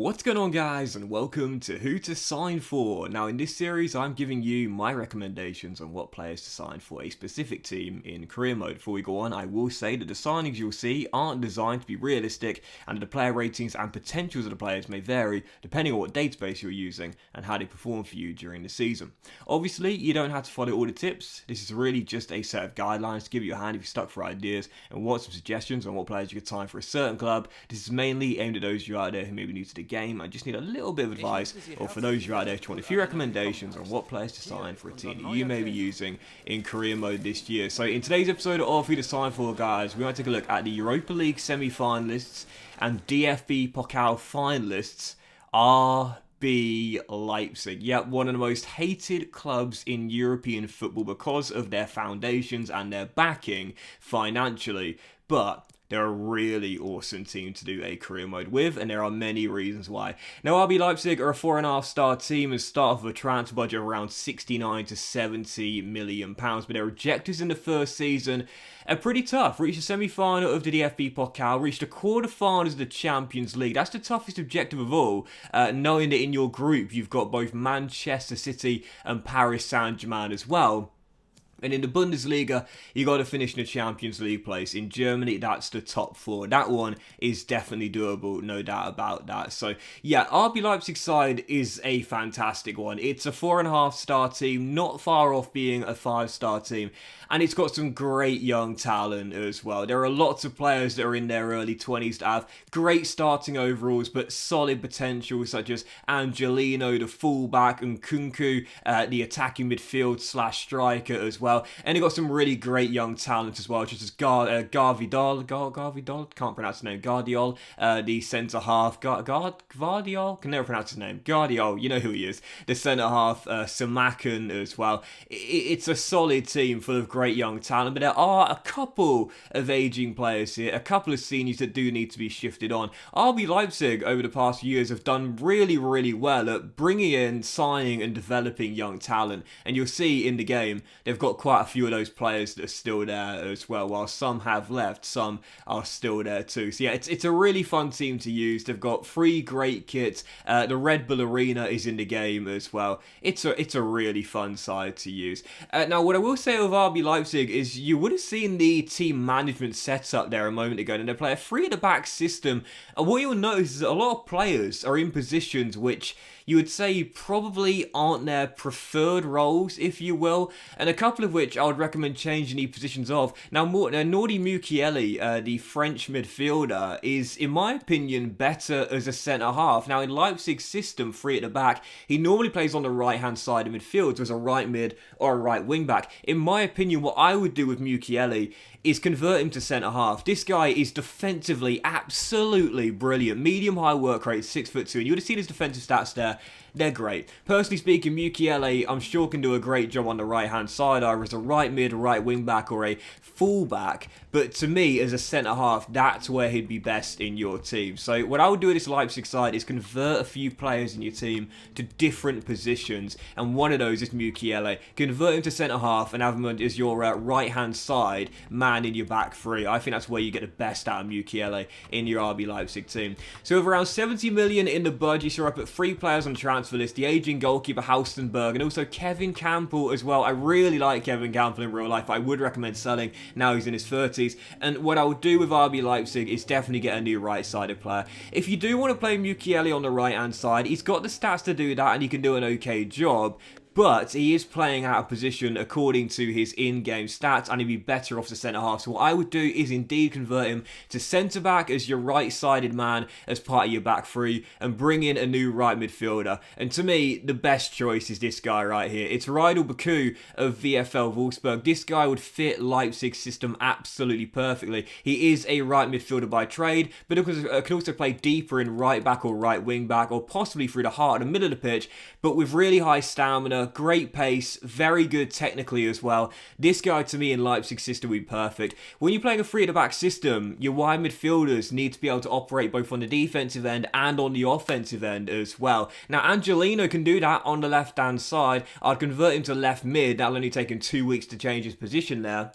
What's going on, guys, and welcome to Who to Sign For. Now in this series I'm giving you my recommendations on what players to sign for a specific team in career mode. Before we go on, I will say that the signings you'll see aren't designed to be realistic, and the player ratings and potentials of the players may vary depending on what database you're using and how they perform for you during the season. Obviously you don't have to follow all the tips. This is really just a set of guidelines to give you a hand if you're stuck for ideas and want some suggestions on what players you could sign for a certain club. This is mainly aimed at those of you out there who may be new to the game. I just need a little bit of advice, or for those of you out there who want a few recommendations on what players to sign for a team that you may be using in career mode this year. So in today's episode of Who to Sign For, guys, we're going to take a look at the Europa League semi-finalists and DFB Pokal finalists. RB Leipzig. Yep, one of the most hated clubs in European football because of their foundations and their backing financially. But they're a really awesome team to do a career mode with, and there are many reasons why. Now, RB Leipzig are a 4.5-star team and start off with a transfer budget of around 69 to 70 million pounds, but their objectives in the first season are pretty tough. Reached the semi-final of the DFB Pokal, reached the quarter-finals of the Champions League. That's the toughest objective of all, knowing that in your group you've got both Manchester City and Paris Saint-Germain as well. And in the Bundesliga, you got to finish in the Champions League place. In Germany, that's the top four. That one is definitely doable, no doubt about that. So, yeah, RB Leipzig's side is a fantastic one. It's a 4.5-star team, not far off being a 5-star team. And it's got some great young talent as well. There are lots of players that are in their early 20s that have great starting overalls, but solid potential, such as Angelino, the fullback, and Kunku, the attacking midfield / striker as well. And they got some really great young talent as well, such as Garvidal, can't pronounce his name, Guardiol, the centre-half, Guardiol, can never pronounce his name, Guardiol, you know who he is, the centre-half, Samakan as well. It's a solid team full of great young talent, but there are a couple of aging players here, a couple of seniors that do need to be shifted on. RB Leipzig over the past few years have done really, really well at bringing in, signing and developing young talent, and you'll see in the game they've got quite a few of those players that are still there as well. While some have left, some are still there too. So yeah, it's a really fun team to use. They've got 3 great kits. The Red Bull Arena is in the game as well. It's a really fun side to use. Now, what I will say of RB Leipzig is you would have seen the team management set up there a moment ago, and they play a 3-at-the-back system. And what you'll notice is that a lot of players are in positions which you would say probably aren't their preferred roles, if you will, and a couple of which I would recommend changing the positions of. Now, Nordi Mukiele, the French midfielder, is, in my opinion, better as a centre-half. Now, in Leipzig's system, 3 at the back, he normally plays on the right-hand side of midfield, so as a right mid or a right wing-back. In my opinion, what I would do with Mukiele is convert him to centre-half. This guy is defensively absolutely brilliant. Medium-high work rate, 6'2", and you would have seen his defensive stats there. They're great. Personally speaking, Mukiele, I'm sure, can do a great job on the right-hand side, either as a right mid, right wing-back, or a full-back. But to me, as a centre-half, that's where he'd be best in your team. So what I would do with this Leipzig side is convert a few players in your team to different positions, and one of those is Mukiele. Convert him to centre-half and have him as your right-hand side man in your back 3. I think that's where you get the best out of Mukiele in your RB Leipzig team. So with around 70 million in the budget, you're up at 3 players on transfer list, the aging goalkeeper Haustenberg, and also Kevin Campbell as well. I really like Kevin Campbell in real life. I would recommend selling now he's in his 30s. And what I would do with RB Leipzig is definitely get a new right-sided player. If you do want to play Mukiele on the right-hand side, he's got the stats to do that and he can do an okay job. But he is playing out of position according to his in-game stats, and he'd be better off the centre-half. So what I would do is indeed convert him to centre-back as your right-sided man as part of your back 3, and bring in a new right midfielder. And to me, the best choice is this guy right here. It's Rydel Baku of VfL Wolfsburg. This guy would fit Leipzig's system absolutely perfectly. He is a right midfielder by trade, but he can also play deeper in right-back or right wing-back, or possibly through the heart of the middle of the pitch, but with really high stamina, great pace, very good technically as well. This guy, to me, in Leipzig's system would be perfect. When you're playing a 3-at-the-back system, your wide midfielders need to be able to operate both on the defensive end and on the offensive end as well. Now, Angelino can do that on the left-hand side. I'd convert him to left mid. That'll only take him 2 weeks to change his position there.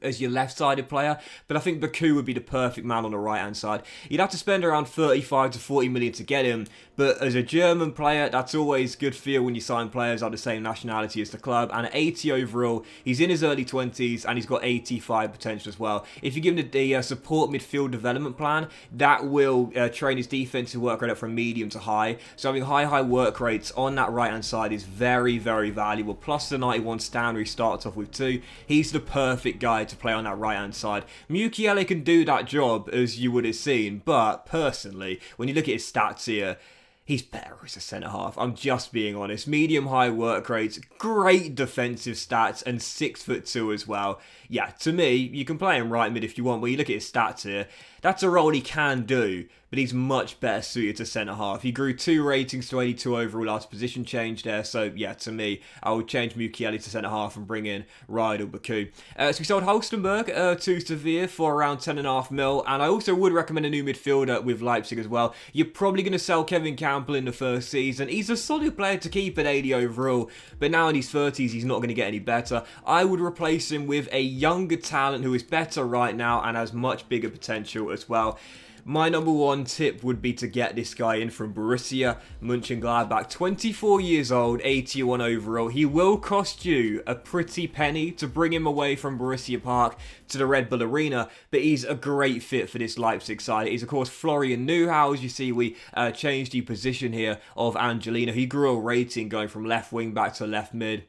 as your left-sided player, but I think Baku would be the perfect man on the right-hand side. You'd have to spend around 35 to 40 million to get him, but as a German player, that's always good feel when you sign players of the same nationality as the club, and at 80 overall, he's in his early 20s, and he's got 85 potential as well. If you give him the support midfield development plan, that will train his defensive work rate up from medium to high, so having high work rates on that right-hand side is very, very valuable, plus the 91 standard he starts off with too. He's the perfect guy to play on that right-hand side. Mukiele can do that job, as you would have seen, but personally, when you look at his stats here, he's better as a centre-half. I'm just being honest. Medium-high work rates, great defensive stats, and 6'2" as well. Yeah, to me, you can play him right mid if you want, but you look at his stats here, that's a role he can do, but he's much better suited to centre-half. He grew 2 ratings to 82 overall after position change there, so yeah, to me, I would change Mukiele to centre-half and bring in Rydel Baku. So we sold Hulstenberg to Sevilla for around 10.5 mil, and I also would recommend a new midfielder with Leipzig as well. You're probably going to sell Kevin Campbell in the first season. He's a solid player to keep at 80 overall, but now in his 30s, he's not going to get any better. I would replace him with a younger talent who is better right now and has much bigger potential as well. My number one tip would be to get this guy in from Borussia Mönchengladbach. 24 years old, 81 overall. He will cost you a pretty penny to bring him away from Borussia Park to the Red Bull Arena, but he's a great fit for this Leipzig side. He's, of course, Florian Neuhaus. As you see, we changed the position here of Angelino. He grew a rating going from left wing back to left mid.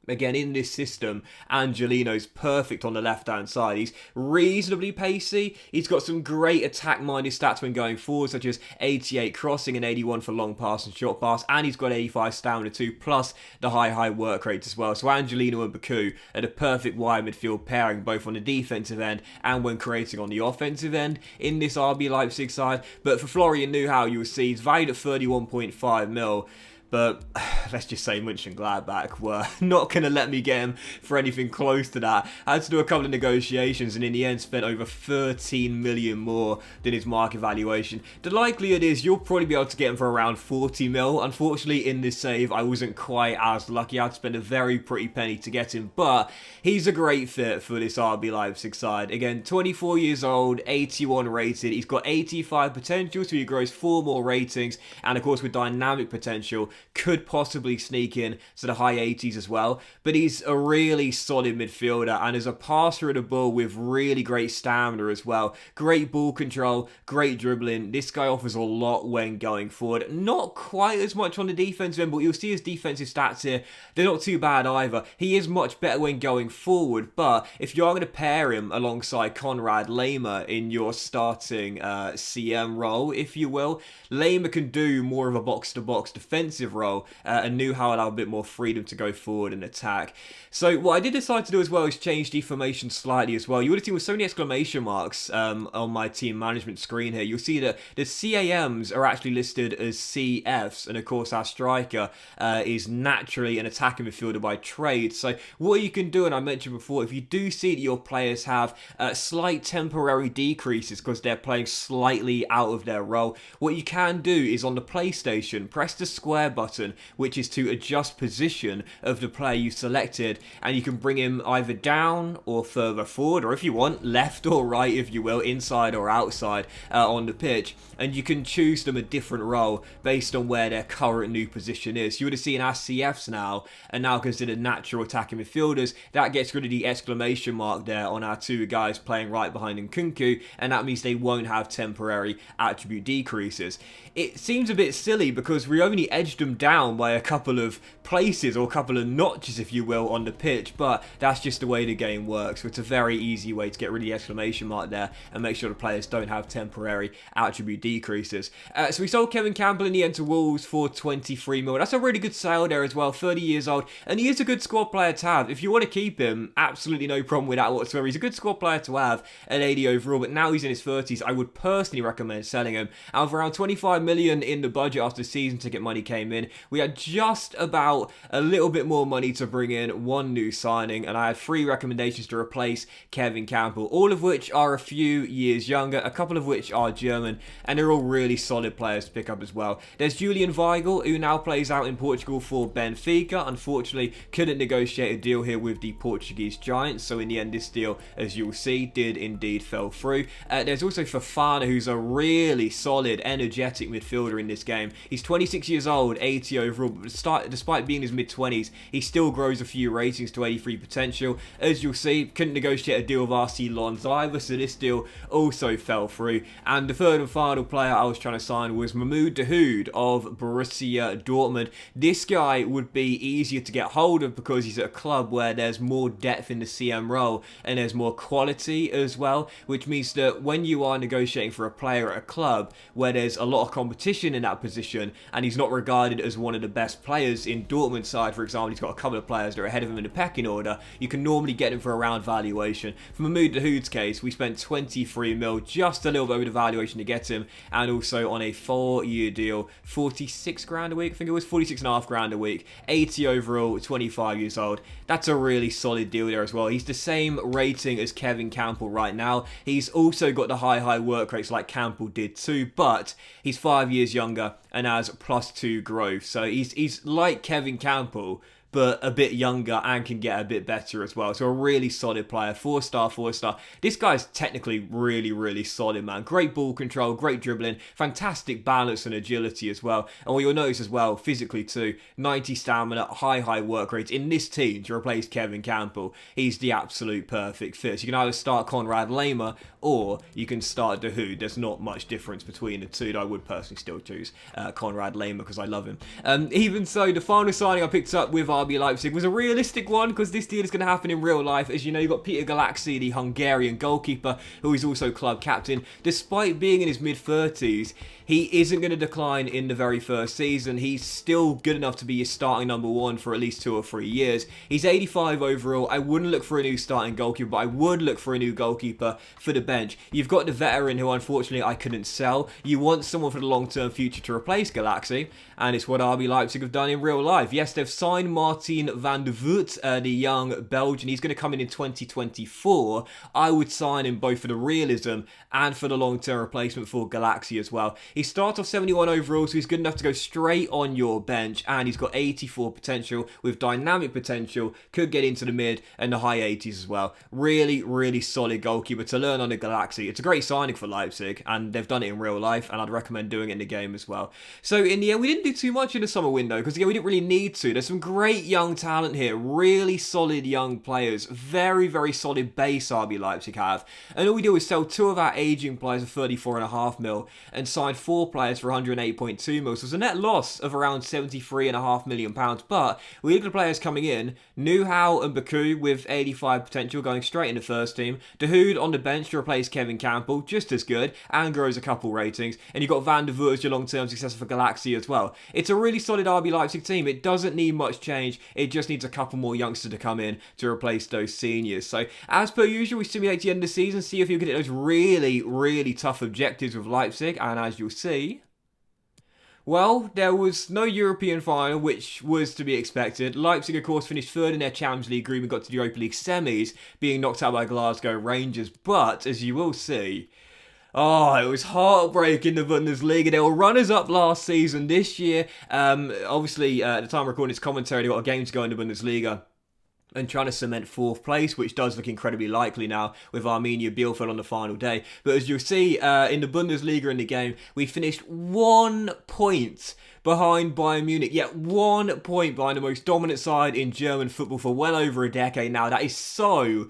Again, in this system, Angelino's perfect on the left-hand side. He's reasonably pacey. He's got some great attack-minded stats when going forward, such as 88 crossing and 81 for long pass and short pass. And he's got 85 stamina too, plus the high work rate as well. So Angelino and Baku are the perfect wide midfield pairing, both on the defensive end and when creating on the offensive end in this RB Leipzig side. But for Florian Neuhaus, you will see he's valued at 31.5 mil. But let's just say Mönchengladbach were not going to let me get him for anything close to that. I had to do a couple of negotiations and in the end spent over 13 million more than his market valuation. The likelihood is you'll probably be able to get him for around 40 mil. Unfortunately, in this save, I wasn't quite as lucky. I had to spend a very pretty penny to get him, but he's a great fit for this RB Leipzig side. Again, 24 years old, 81 rated. He's got 85 potential, so he grows 4 more ratings, and of course with dynamic potential, could possibly sneak in to the high 80s as well. But he's a really solid midfielder and is a passer of the ball with really great stamina as well. Great ball control, great dribbling. This guy offers a lot when going forward. Not quite as much on the defensive end, but you'll see his defensive stats here. They're not too bad either. He is much better when going forward, but if you are going to pair him alongside Konrad Laimer in your starting CM role, if you will, Laimer can do more of a box-to-box defensive role and Neuhaus allowed a bit more freedom to go forward and attack. So what I did decide to do as well is change the formation slightly as well. You would have seen with so many exclamation marks on my team management screen here, you'll see that the CAMs are actually listed as CFs, and of course our striker is naturally an attacking midfielder by trade. So what you can do, and I mentioned before, if you do see that your players have slight temporary decreases because they're playing slightly out of their role, what you can do is on the PlayStation, press the square button, which is to adjust position of the player you selected, and you can bring him either down or further forward, or if you want, left or right, if you will, inside or outside on the pitch, and you can choose them a different role based on where their current new position is. You would have seen our CFs now are now considered natural attacking midfielders. That gets rid of the exclamation mark there on our 2 guys playing right behind Nkunku, and that means they won't have temporary attribute decreases. It seems a bit silly because we only edged them down by a couple of places or a couple of notches, if you will, on the pitch, but that's just the way the game works. So it's a very easy way to get rid of the exclamation mark there and make sure the players don't have temporary attribute decreases. So we sold Kevin Campbell in the end to Wolves for 23 mil. That's a really good sale there as well, 30 years old, and he is a good squad player to have. If you want to keep him, absolutely no problem with that whatsoever. He's a good squad player to have at 80 overall, but now he's in his 30s. I would personally recommend selling him. Out of around 25 million in the budget after the season ticket money came in. We had just about a little bit more money to bring in one new signing, and I had 3 recommendations to replace Kevin Campbell, all of which are a few years younger, a couple of which are German, and they're all really solid players to pick up as well. There's Julian Weigl, who now plays out in Portugal for Benfica. Unfortunately, couldn't negotiate a deal here with the Portuguese giants, so in the end this deal, as you'll see, did indeed fell through. There's also Fofana, who's a really solid, energetic midfielder in this game. He's 26 years old, 80 overall, but despite being in his mid-20s, he still grows a few ratings to 83 potential. As you'll see, couldn't negotiate a deal with RC Lons either, so this deal also fell through. And the third and final player I was trying to sign was Mahmoud Dahoud of Borussia Dortmund. This guy would be easier to get hold of because he's at a club where there's more depth in the CM role and there's more quality as well, which means that when you are negotiating for a player at a club where there's a lot of competition in that position and he's not regarded as one of the best players in Dortmund's side, for example, he's got a couple of players that are ahead of him in the pecking order, you can normally get him for around valuation. For Mahmoud Dahoud's case, we spent 23 mil, just a little bit over the valuation to get him, and also on a 4-year deal, 46 grand a week, I think it was 46.5 grand a week, 80 overall, 25 years old. That's a really solid deal there as well. He's the same rating as Kevin Campbell right now. He's also got the high work rates like Campbell did too, but he's 5 years younger and has +2 growth. So he's like Kevin Campbell, but a bit younger and can get a bit better as well. So a really solid player, 4-star. This guy's technically really solid, man. Great ball control, great dribbling, fantastic balance and agility as well. And what you'll notice as well, physically too, 90 stamina, high work rates. In this team, to replace Kevin Campbell, he's the absolute perfect fit. So you can either start Konrad Laimer or you can start Dahoud. There's not much difference between the two, though I would personally still choose Konrad Laimer because I love him. Even so, the final signing I picked up with RB Leipzig was a realistic one because this deal is going to happen in real life. As you know, you've got Peter Galaxy, the Hungarian goalkeeper, who is also club captain. Despite being in his mid-30s, he isn't going to decline in the very first season. He's still good enough to be your starting number 1 for at least 2 or 3 years. He's 85 overall. I wouldn't look for a new starting goalkeeper, but I would look for a new goalkeeper for the bench. You've got the veteran who unfortunately I couldn't sell. You want someone for the long-term future to replace Galaxy, and it's what RB Leipzig have done in real life. Yes, they've signed Martin van der Voort, the young Belgian. He's going to come in 2024. I would sign him both for the realism and for the long-term replacement for Galaxy as well. He starts off 71 overall, so he's good enough to go straight on your bench, and he's got 84 potential with dynamic potential, could get into the mid and the high 80s as well. Really solid goalkeeper to learn on the Galaxy. It's a great signing for Leipzig, and they've done it in real life, and I'd recommend doing it in the game as well. So in the end, we didn't do too much in the summer window, because again, we didn't really need to. There's some great young talent here, really solid young players, very solid base RB Leipzig have, and all we do is sell 2 of our aging players for 34.5 mil, and sign 4 players for 108.2 mil, so it's a net loss of around 73.5 million pounds. But we look at the players coming in: Neuhaus and Baku with 85 potential, going straight in the first team. Dahoud on the bench to replace Kevin Campbell, just as good, and grows a couple ratings. And you've got Van der Voort as your long-term successor for Galaxy as well. It's a really solid RB Leipzig team. It doesn't need much change. It just needs a couple more youngsters to come in to replace those seniors. So as per usual, we simulate the end of the season, see if you can hit those really tough objectives with Leipzig. And as you'll see, well, there was no European final, which was to be expected. Leipzig, of course, finished 3rd in their Champions League group and got to the Europa League semis, being knocked out by Glasgow Rangers. But, as you will see, it was heartbreaking, the Bundesliga. They were runners-up last season. This year, obviously, at the time of recording this commentary, they've got a game to go in the Bundesliga and trying to cement 4th place, which does look incredibly likely now with Arminia Bielefeld on the final day. But as you'll see, in the Bundesliga in the game, we finished 1 point behind Bayern Munich, yet 1 point behind the most dominant side in German football for well over a decade now. That is so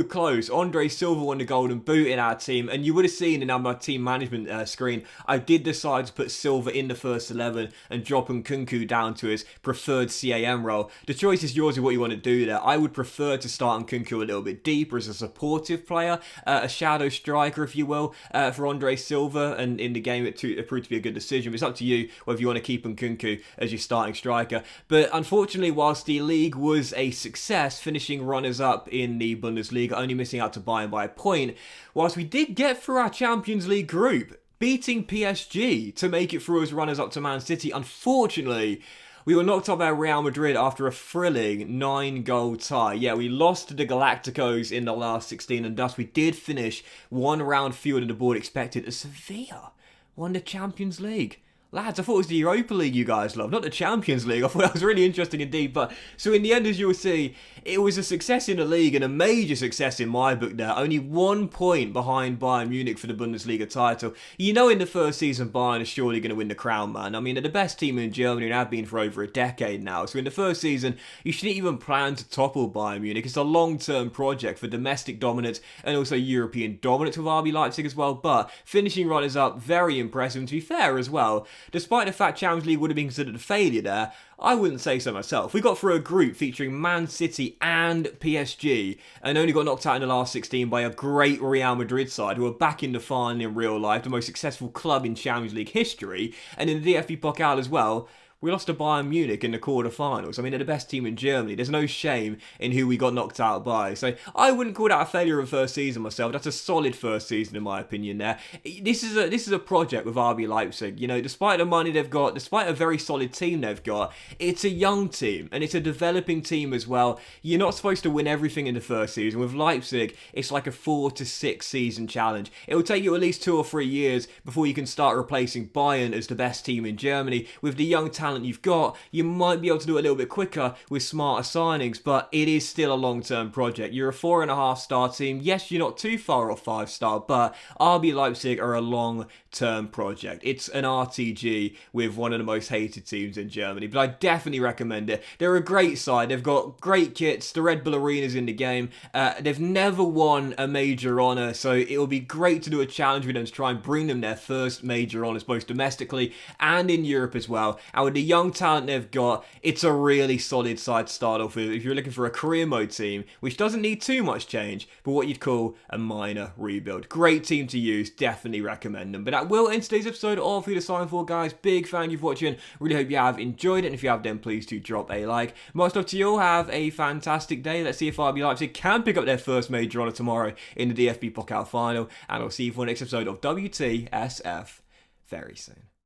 close. Andre Silva won the Golden Boot in our team, and you would have seen in our team management screen, I did decide to put Silva in the first 11 and drop Nkunku down to his preferred CAM role. The choice is yours of what you want to do there. I would prefer to start Nkunku a little bit deeper as a supportive player, a shadow striker, if you will, for Andre Silva, and in the game it proved to be a good decision. It's up to you whether you want to keep Nkunku as your starting striker. But unfortunately, whilst the league was a success, finishing runners-up in the Bundesliga, only missing out to Bayern by a point, whilst we did get through our Champions League group, beating PSG to make it through as runners-up to Man City. Unfortunately, we were knocked out by Real Madrid after a thrilling 9-goal tie. Yeah, we lost to the Galacticos in the last 16, and thus we did finish one round fewer than the board expected as Sevilla won the Champions League. Lads, I thought it was the Europa League you guys love, not the Champions League. I thought that was really interesting indeed. But so in the end, as you'll see, it was a success in the league and a major success in my book there. Only 1 point behind Bayern Munich for the Bundesliga title. You know in the first season, Bayern is surely going to win the crown, man. I mean, they're the best team in Germany and have been for over a decade now. So in the first season, you shouldn't even plan to topple Bayern Munich. It's a long-term project for domestic dominance and also European dominance with RB Leipzig as well. But finishing runners-up, very impressive. And to be fair as well, despite the fact Champions League would have been considered a failure there, I wouldn't say so myself. We got through a group featuring Man City and PSG and only got knocked out in the last 16 by a great Real Madrid side who are back in the final in real life, the most successful club in Champions League history, and in the DFB Pokal as well. We lost to Bayern Munich in the quarterfinals. I mean, they're the best team in Germany. There's no shame in who we got knocked out by. So I wouldn't call that a failure of first season myself. That's a solid first season in my opinion there. This is a project with RB Leipzig. You know, despite the money they've got, despite a very solid team they've got, it's a young team and it's a developing team as well. You're not supposed to win everything in the first season. With Leipzig, it's like a 4 to 6 season challenge. It will take you at least 2 or 3 years before you can start replacing Bayern as the best team in Germany. With the young talent you've got, you might be able to do it a little bit quicker with smarter signings, but it is still a long-term project. You're a 4.5-star team. Yes, you're not too far off 5-star, but RB Leipzig are a long-term project. It's an RTG with one of the most hated teams in Germany, but I definitely recommend it. They're a great side. They've got great kits. The Red Bull Arena's in the game. They've never won a major honour, so it'll be great to do a challenge with them to try and bring them their first major honours, both domestically and in Europe as well. And with the young talent they've got, it's a really solid side to start off with if you're looking for a career mode team, which doesn't need too much change, but what you'd call a minor rebuild. Great team to use, definitely recommend them. But that will end today's episode of Who to Sign For, guys. Big fan you for watching. Really hope you have enjoyed it, and if you have, then please do drop a like. Much love to you all. Have a fantastic day. Let's see if RB Leipzig can pick up their first major honour tomorrow in the DFB Pokal final, and I'll see you for the next episode of WTSF very soon.